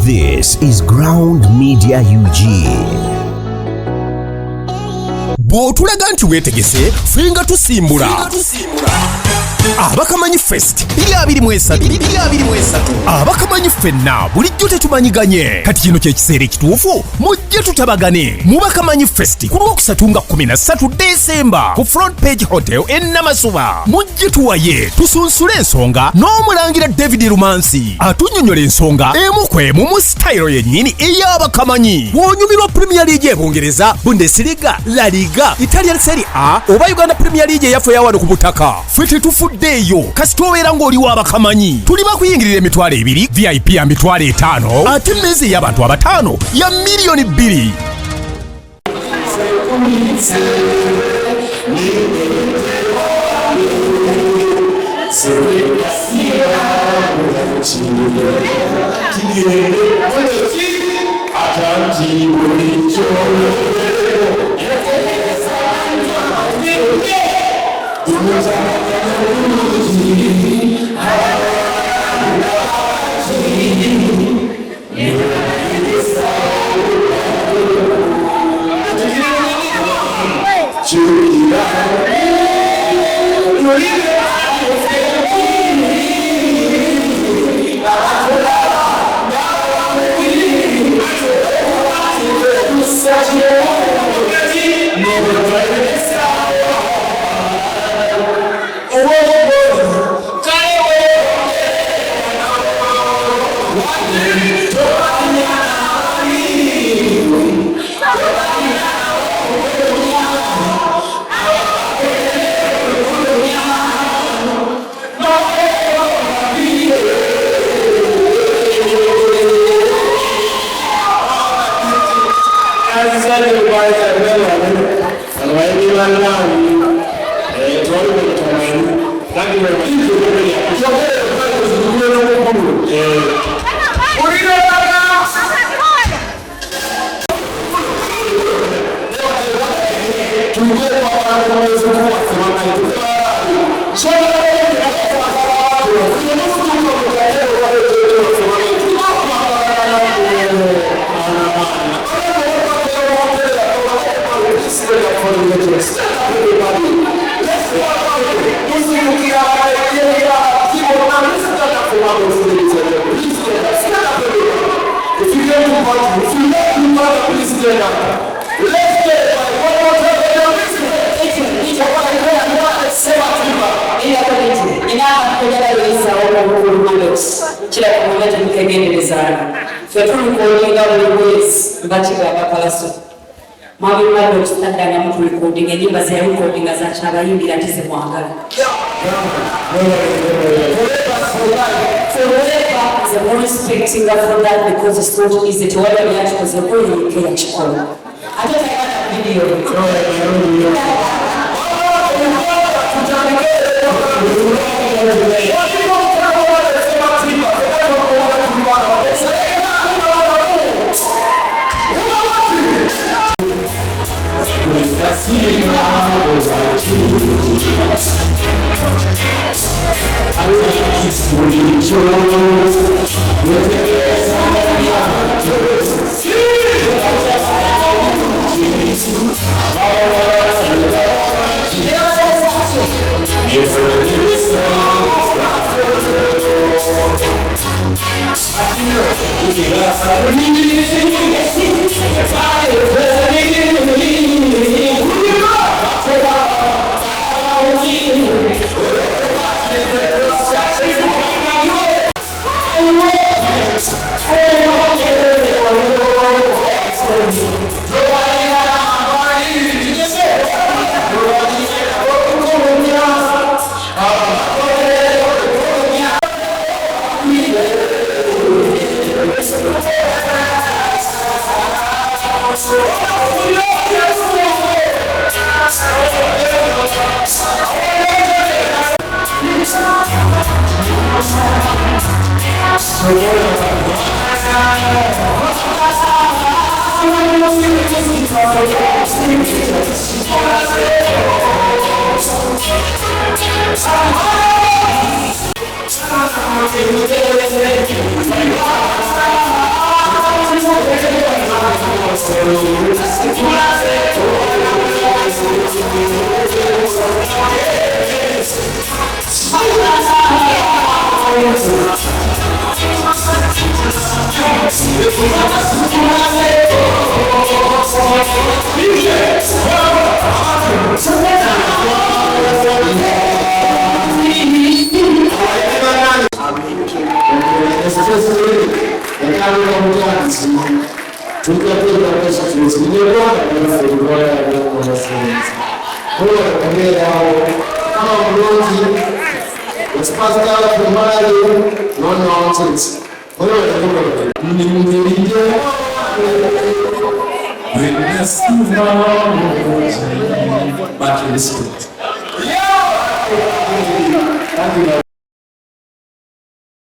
This is Ground Media UG. Bw'otulaga nti weetegese fenga tusimbula Abakamanyi Fest 2023 Abakamanyi Fenna bulijjo tetumanyiganye kati kino kye kiseera ekituufu mujje tutabagane mu Bakamanyi Fest ku Lwokusatu nga 13 Desemba ku Front Page Hotel Namasuba mujje tuwaye tusunsule ensonga n'omulangira David Rumansi atunnyonnyola ensonga emu kwemu mu style yennyini ey'Abakamanyi w'onyumirwa Premier League y'Ebungereza Bundesliga La Liga Italian Serie A oba Uganda Premier League eyaffe ya wano ku butaka ffe tetufuddeeyo kasita obeera ng'oli w'Abakamanyi tulima kuyingirira emitwalo 2 VIP ya mitwalo 5 ate mmeezi ey'abantu abataano ya milioni 2 Pallaso. Madox tadanga mu recording enyimba za recording za chabayimbi atize mwangala. Forever is a more respecting for that because it's not easy to order the articles of going to catch on. I don't have a video. It's passed out from Mali, no nonsense. But